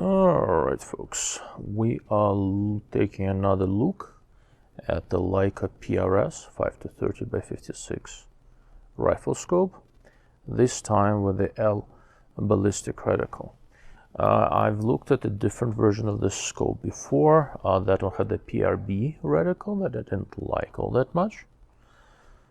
Alright folks, we are taking another look at the Leica PRS 5-30x56 rifle scope, this time with the L-Ballistic Reticle. I've looked at a different version of this scope before. That one had the PRB reticle that I didn't like all that much.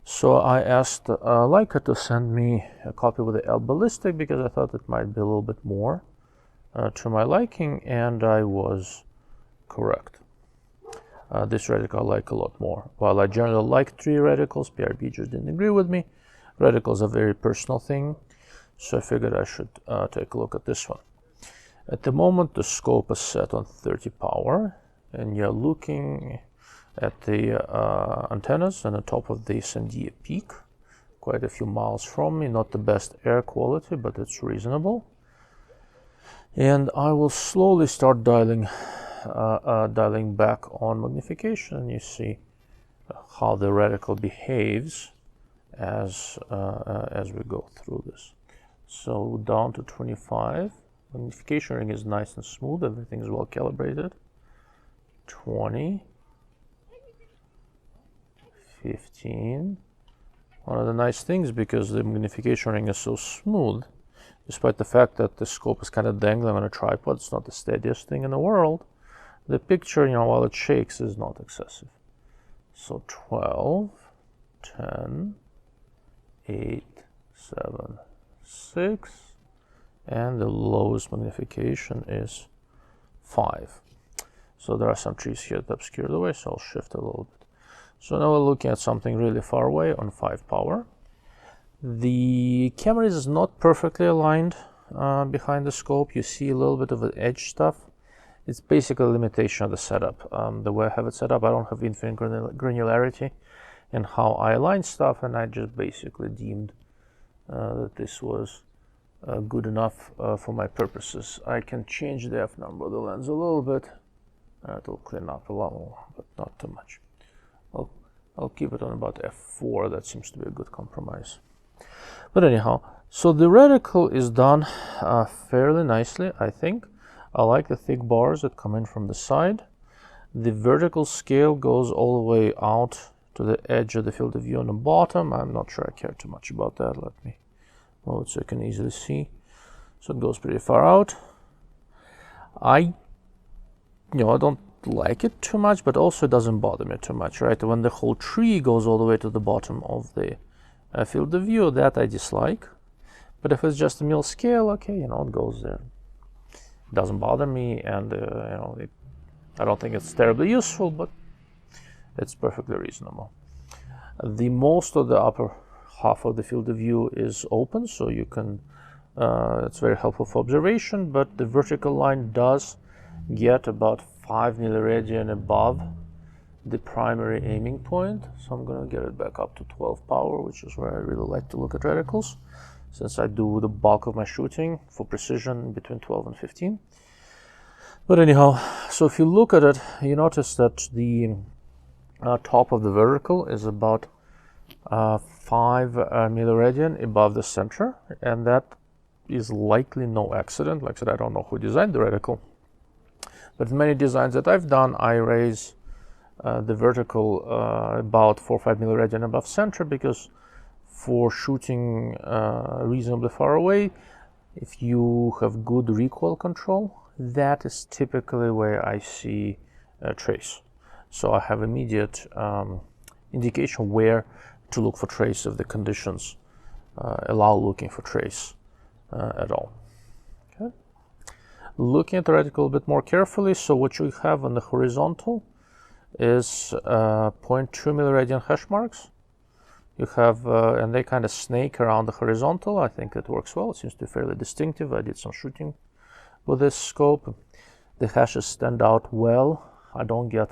So I asked Leica to send me a copy with the L-Ballistic because I thought it might be a little bit more to my liking, and I was correct. This reticle I like a lot more. While I generally like tree reticles, PRB just didn't agree with me. Reticles are a very personal thing, so I figured I should take a look at this one. At the moment, the scope is set on 30 power, and you're looking at the antennas on the top of the Sandia Peak, quite a few miles from me. Not the best air quality, but it's reasonable. And I will slowly start dialing back on magnification, and you see how the reticle behaves as we go through this. So down to 25. Magnification ring is nice and smooth, everything is well calibrated. 20, 15. One of the nice things, because the magnification ring is so smooth, despite the fact that the scope is kind of dangling on a tripod, it's not the steadiest thing in the world, the picture, while it shakes, is not excessive. So 12, 10, 8, 7, 6, and the lowest magnification is 5. So there are some trees here that obscure the way, so I'll shift a little bit. So now we're looking at something really far away on 5 power. The camera is not perfectly aligned behind the scope. You see a little bit of the edge stuff. It's basically a limitation of the setup. The way I have it set up, I don't have infinite granularity in how I align stuff, and I just basically deemed that this was good enough for my purposes. I can change the f number of the lens a little bit. It'll clean up a lot, but not too much. I'll keep it on about f4. That seems to be a good compromise. But anyhow, so the reticle is done fairly nicely, I think. I like the thick bars that come in from the side. The vertical scale goes all the way out to the edge of the field of view on the bottom. I'm not sure I care too much about that. Let me move it so you can easily see. So it goes pretty far out. I don't like it too much, but also it doesn't bother me too much, right? When the whole tree goes all the way to the bottom of the field of view, that I dislike. But if it's just a mil scale, okay, it goes there. It doesn't bother me, and I don't think it's terribly useful, but it's perfectly reasonable. The most of the upper half of the field of view is open, so you can it's very helpful for observation, but the vertical line does get about 5 milliradian above the primary aiming point. So I'm going to get it back up to 12 power, which is where I really like to look at reticles, since I do the bulk of my shooting for precision between 12 and 15. But anyhow, so if you look at it, you notice that the top of the vertical is about 5 milliradian above the center, and that is likely no accident. Like I said, I don't know who designed the reticle, but in many designs that I've done, I raise the vertical about 4 or 5 milliradian above center, because for shooting reasonably far away, if you have good recoil control, that is typically where I see a trace. So I have immediate indication where to look for trace if the conditions allow looking for trace at all. Okay. Looking at the reticle a bit more carefully, so what you have on the horizontal is 0.2 milliradian hash marks. You have, and they kind of snake around the horizontal. I think it works well. It seems to be fairly distinctive. I did some shooting with this scope. The hashes stand out well. I don't get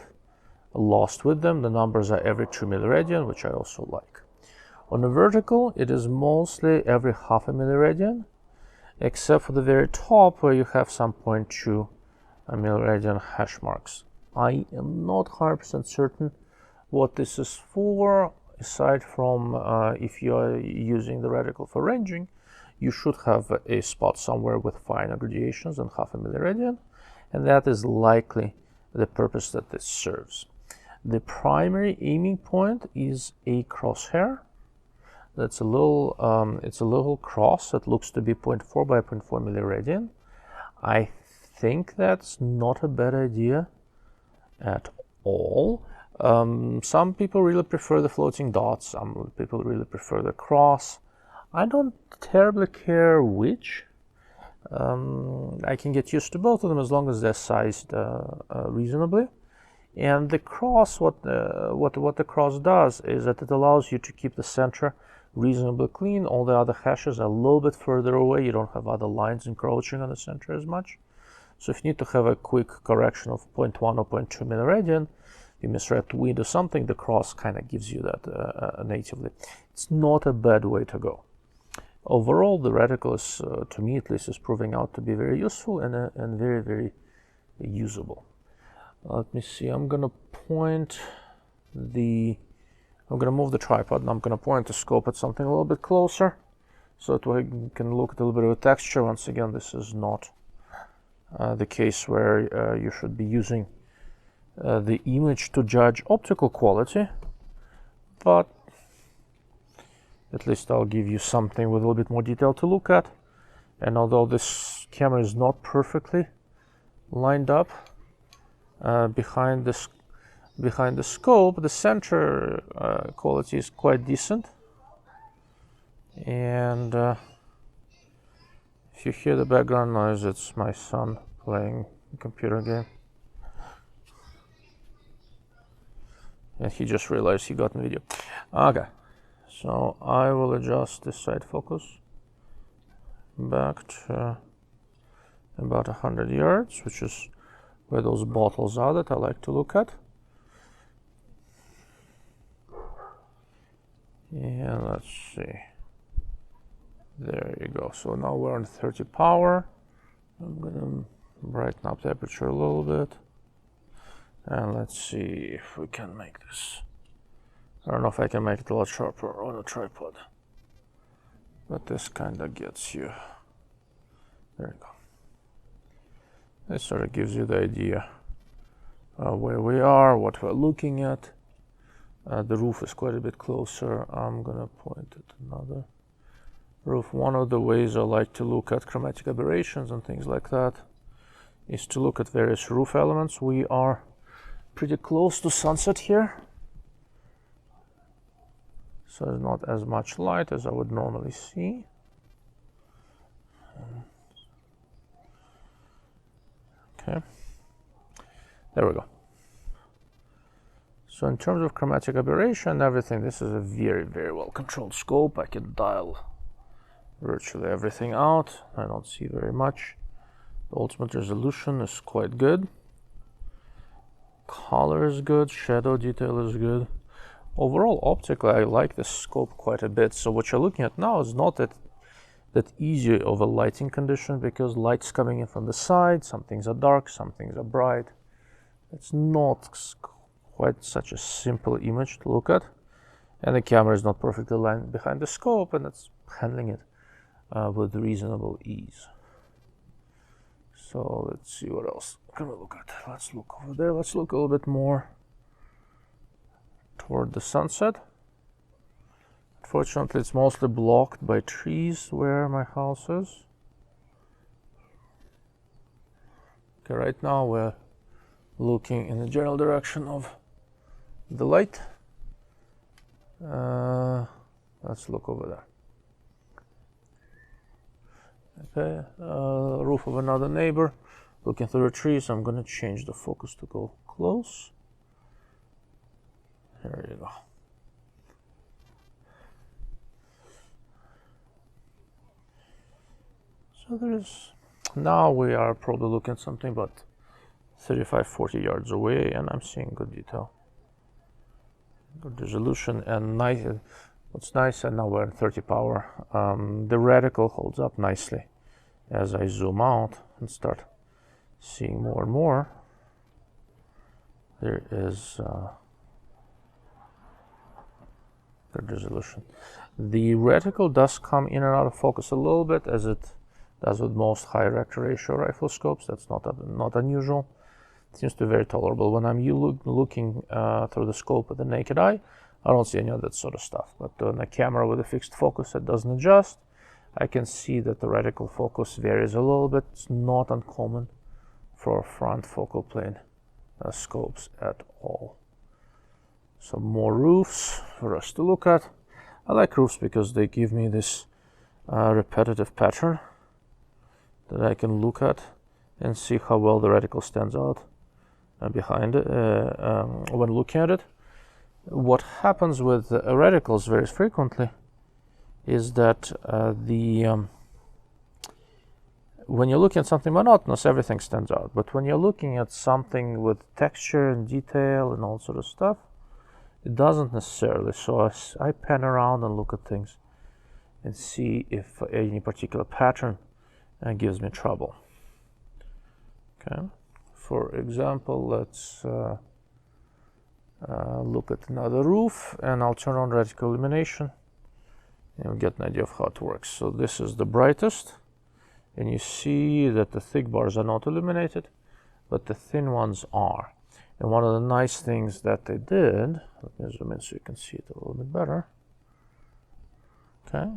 lost with them. The numbers are every 2 milliradian, which I also like. On the vertical, it is mostly every half a milliradian, except for the very top, where you have some 0.2 milliradian hash marks. I am not 100% certain what this is for, aside from if you are using the reticle for ranging, you should have a spot somewhere with finer gradations than 0.5 milliradian, and that is likely the purpose that this serves. The primary aiming point is a crosshair. That's a little, it's a little cross that looks to be 0.4 by 0.4 milliradian. I think that's not a bad idea at all. Some people really prefer the floating dots, some people really prefer the cross. I don't terribly care which. I can get used to both of them as long as they're sized reasonably. And the cross, what the cross does is that it allows you to keep the center reasonably clean. All the other hashes are a little bit further away. You don't have other lines encroaching on the center as much. So if you need to have a quick correction of 0.1 or 0.2 milliradian, you misread wind or something, the cross kind of gives you that natively. It's not a bad way to go. Overall, the reticle is, to me at least, is proving out to be very useful and very, very usable. Let me see, I'm going to move the tripod and I'm going to point the scope at something a little bit closer so that we can look at a little bit of a texture. Once again, this is not the case where you should be using the image to judge optical quality, but at least I'll give you something with a little bit more detail to look at. And although this camera is not perfectly lined up behind the scope, the center quality is quite decent. And if you hear the background noise, it's my son playing a computer game. And he just realized he got in video. Okay, so I will adjust the side focus back to about 100 yards, which is where those bottles are that I like to look at. And let's see. There you go. So now we're on 30 power. I'm gonna brighten up the aperture a little bit. And let's see if we can make this. I don't know if I can make it a lot sharper on a tripod, but this kind of gets you. There you go. This sort of gives you the idea where we are, what we're looking at. The roof is quite a bit closer. I'm gonna point at another roof. One of the ways I like to look at chromatic aberrations and things like that is to look at various roof elements. We are pretty close to sunset here, so there's not as much light as I would normally see. Okay, there we go. So in terms of chromatic aberration, everything, this is a very, very well controlled scope. I can dial virtually everything out. I don't see very much. The ultimate resolution is quite good. Color is good, shadow detail is good. Overall, optically, I like this scope quite a bit. So what you're looking at now is not that easy of a lighting condition, because light's coming in from the side. Some things are dark, some things are bright. It's not quite such a simple image to look at, and the camera is not perfectly aligned behind the scope, and it's handling it with reasonable ease. So let's see what else can we look at. Let's look over there. Let's look a little bit more toward the sunset. Unfortunately, it's mostly blocked by trees where my house is. Okay, right now we're looking in the general direction of the light. Let's look over there. Okay, roof of another neighbor, looking through the trees. I'm going to change the focus to go close. There you go. So there's, now we are probably looking at something about 35-40 yards away, and I'm seeing good detail, good resolution, and nice. What's nice, and now we're at 30 power. The reticle holds up nicely as I zoom out and start seeing more and more. There is good resolution. The reticle does come in and out of focus a little bit, as it does with most high rector ratio rifle scopes. That's not unusual. It seems to be very tolerable. When I'm looking through the scope with the naked eye, I don't see any of that sort of stuff. But on a camera with a fixed focus that doesn't adjust, I can see that the reticle focus varies a little bit. It's not uncommon for front focal plane scopes at all. Some more roofs for us to look at. I like roofs because they give me this repetitive pattern that I can look at and see how well the reticle stands out behind it when looking at it. What happens with reticles very frequently is that when you're looking at something monotonous, everything stands out. But when you're looking at something with texture and detail and all sort of stuff, it doesn't necessarily. So I pan around and look at things and see if any particular pattern gives me trouble. Okay. For example, let's look at another roof, and I'll turn on reticle illumination and you'll get an idea of how it works. So this is the brightest, and you see that the thick bars are not illuminated, but the thin ones are. And one of the nice things that they did, let me zoom in so you can see it a little bit better. Okay,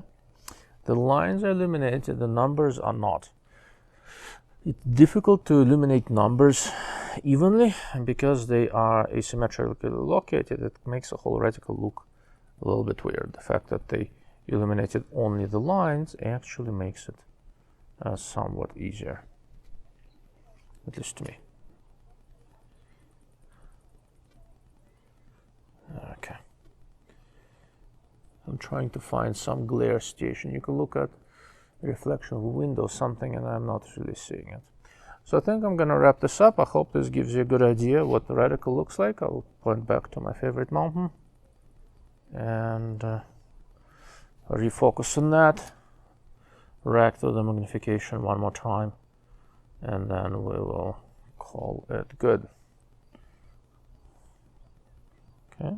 the lines are illuminated, the numbers are not. It's difficult to illuminate numbers evenly, and because they are asymmetrically located, it makes the whole reticle look a little bit weird. The fact that they illuminated only the lines actually makes it somewhat easier, at least to me. Okay, I'm trying to find some glare situation. You can look at reflection of a window, something, and I'm not really seeing it. So I think I'm going to wrap this up. I hope this gives you a good idea what the reticle looks like. I'll point back to my favorite mountain and refocus on that, rack to the magnification one more time, and then we will call it good. Okay.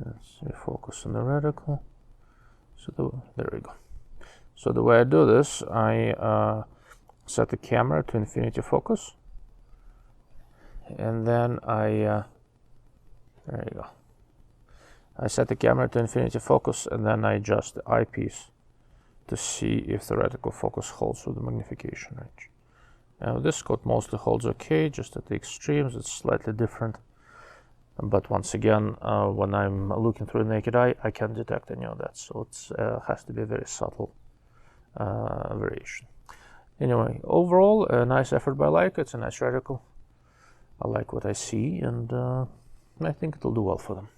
Let's refocus on the reticle. So there we go. So the way I do this, I set the camera to infinity focus, and then there you go. I set the camera to infinity focus, and then I adjust the eyepiece to see if the reticle focus holds with the magnification range. Now this scope mostly holds okay, just at the extremes it's slightly different. But once again, when I'm looking through the naked eye, I can't detect any of that. So it has to be a very subtle variation. Anyway, overall, a nice effort by Leica. It's a nice reticle. I like what I see, and I think it'll do well for them.